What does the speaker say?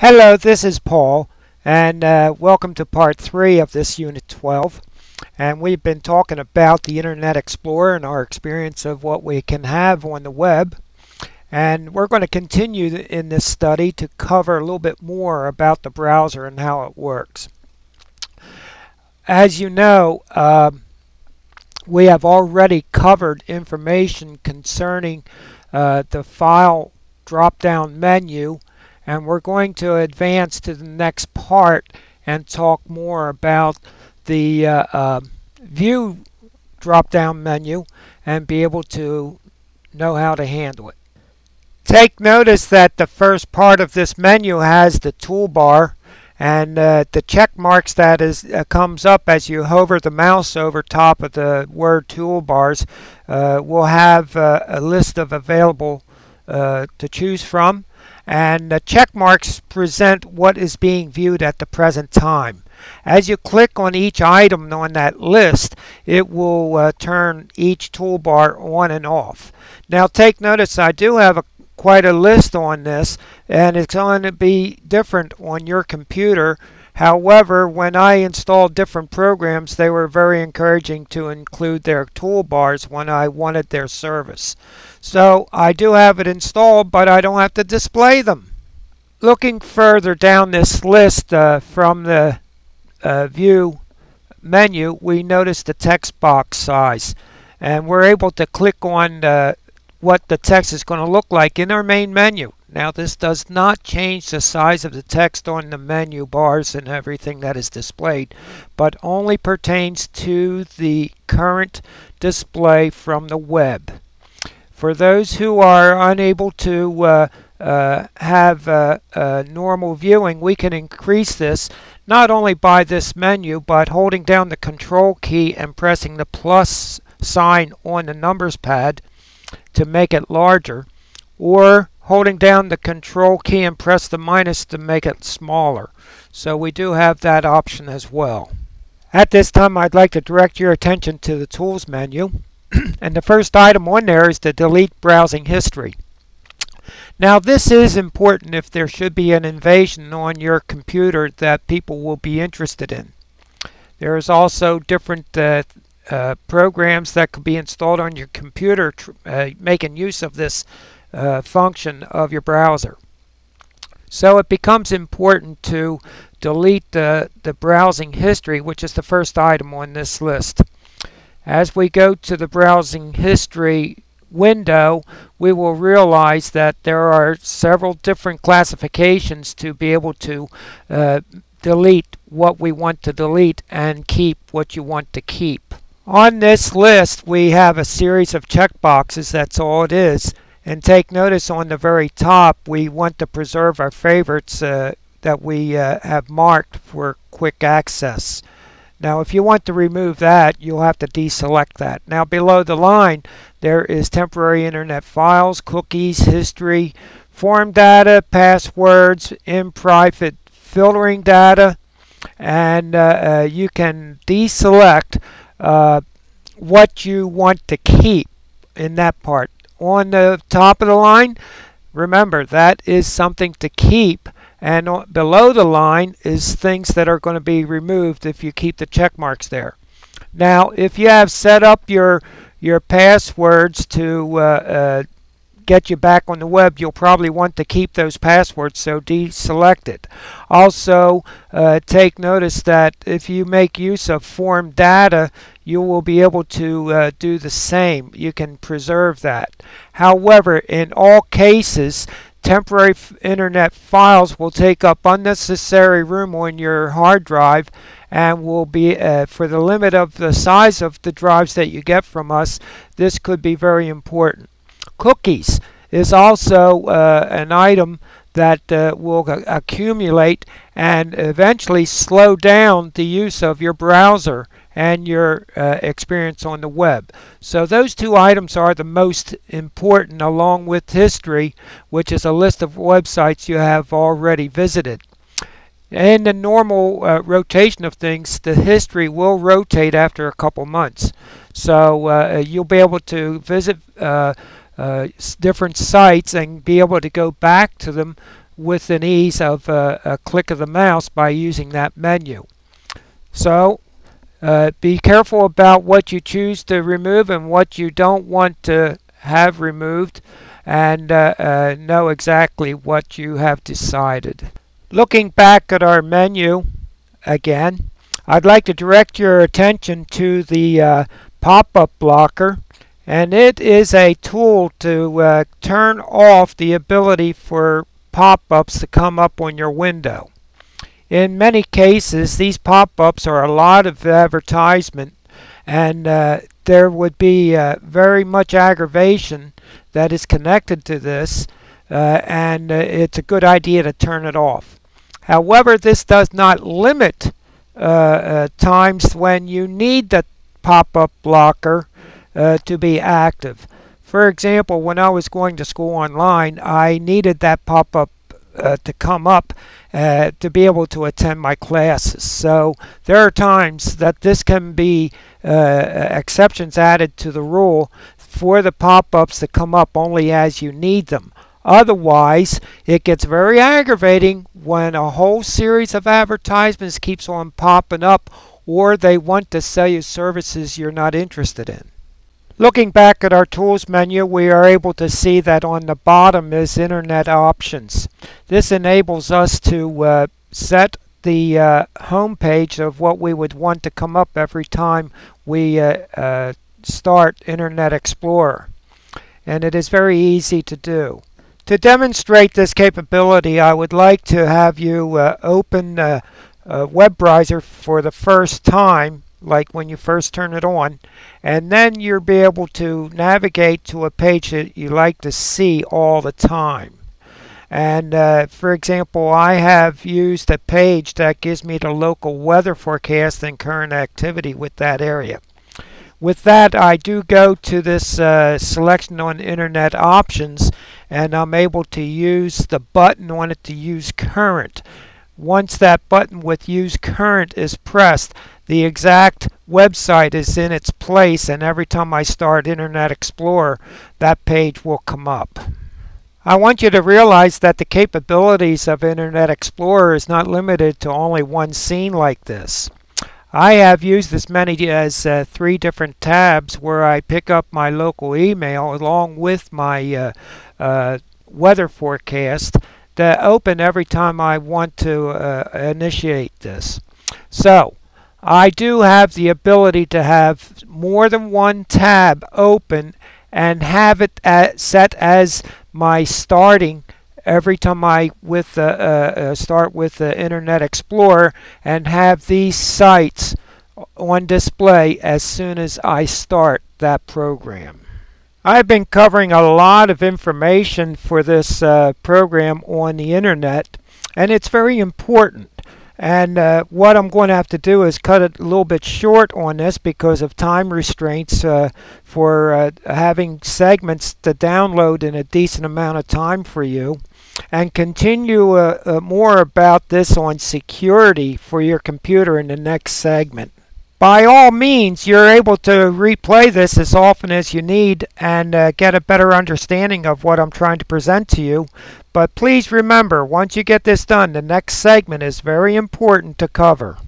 Hello, this is Paul, and welcome to part 3 of this Unit 12. And we've been talking about the Internet Explorer and our experience of what we can have on the web. And we're going to continue in this study to cover a little bit more about the browser and how it works. As you know, we have already covered information concerning the file drop-down menu, and we're going to advance to the next part and talk more about the view drop-down menu and be able to know how to handle it. Take notice that the first part of this menu has the toolbar, and the check marks that comes up as you hover the mouse over top of the word toolbars will have a list of available to choose from. And the check marks present what is being viewed at the present time. As you click on each item on that list, it will turn each toolbar on and off. Now take notice, I do have quite a list on this, and it's going to be different on your computer. However, when I installed different programs, they were very encouraging to include their toolbars when I wanted their service. So I do have it installed, but I don't have to display them. Looking further down this list from the view menu, we notice the text box size, and we're able to click on what the text is going to look like in our main menu. Now this does not change the size of the text on the menu bars and everything that is displayed, but only pertains to the current display from the web. For those who are unable to have normal viewing, we can increase this not only by this menu, but holding down the Control key and pressing the plus sign on the numbers pad to make it larger, or holding down the Control key and press the minus to make it smaller. So we do have that option as well. At this time, I'd like to direct your attention to the Tools menu. And the first item on there is the Delete Browsing History. Now this is important if there should be an invasion on your computer that people will be interested in. There is also different programs that could be installed on your computer making use of this function of your browser. So it becomes important to delete the browsing history, which is the first item on this list. As we go to the browsing history window, we will realize that there are several different classifications to be able to delete what we want to delete and keep what you want to keep. On this list, we have a series of checkboxes. That's all it is. And take notice on the very top, we want to preserve our favorites that we have marked for quick access. Now if you want to remove that, you'll have to deselect that. Now below the line, there is temporary internet files, cookies, history, form data, passwords, in-private filtering data, and you can deselect what you want to keep in that part. On the top of the line, remember that is something to keep, and below the line is things that are going to be removed if you keep the check marks there. Now if you have set up your passwords to get you back on the web, you'll probably want to keep those passwords, so deselect it. Also take notice that if you make use of form data, you will be able to do the same. You can preserve that. However, in all cases, temporary internet files will take up unnecessary room on your hard drive and will be for the limit of the size of the drives that you get from us. This could be very important. Cookies is also an item that will accumulate and eventually slow down the use of your browser and your experience on the web. So those two items are the most important, along with history, which is a list of websites you have already visited. In the normal rotation of things, the history will rotate after a couple months. So you'll be able to visit different sites and be able to go back to them within ease of a click of the mouse by using that menu. So be careful about what you choose to remove and what you don't want to have removed, and know exactly what you have decided. Looking back at our menu again, I'd like to direct your attention to the pop-up blocker, and it is a tool to turn off the ability for pop-ups to come up on your window. In many cases, these pop-ups are a lot of advertisement, and there would be very much aggravation that is connected to this, and it's a good idea to turn it off. However, this does not limit times when you need the pop-up blocker to be active. For example, when I was going to school online, I needed that pop-up to come up to be able to attend my classes. So there are times that this can be exceptions added to the rule for the pop-ups to come up only as you need them. Otherwise, it gets very aggravating when a whole series of advertisements keeps on popping up, or they want to sell you services you're not interested in. Looking back at our Tools menu, we are able to see that on the bottom is Internet Options. This enables us to set the home page of what we would want to come up every time we start Internet Explorer. And it is very easy to do. To demonstrate this capability, I would like to have you open a web browser for the first time, like when you first turn it on, and then you'll be able to navigate to a page that you like to see all the time. And for example, I have used a page that gives me the local weather forecast and current activity with that area. With that, I do go to this selection on Internet Options, and I'm able to use the button on it to use current. Once that button with Use Current is pressed, the exact website is in its place, and every time I start Internet Explorer, that page will come up. I want you to realize that the capabilities of Internet Explorer is not limited to only one scene like this. I have used as many as 3 different tabs where I pick up my local email along with my weather forecast to open every time I want to initiate this. So I do have the ability to have more than one tab open and have it set as my starting every time I start with the Internet Explorer, and have these sites on display as soon as I start that program. I've been covering a lot of information for this program on the internet, and it's very important. And what I'm going to have to do is cut it a little bit short on this because of time restraints for having segments to download in a decent amount of time for you, and continue more about this on security for your computer in the next segment. By all means, you're able to replay this as often as you need and get a better understanding of what I'm trying to present to you. But please remember, once you get this done, the next segment is very important to cover.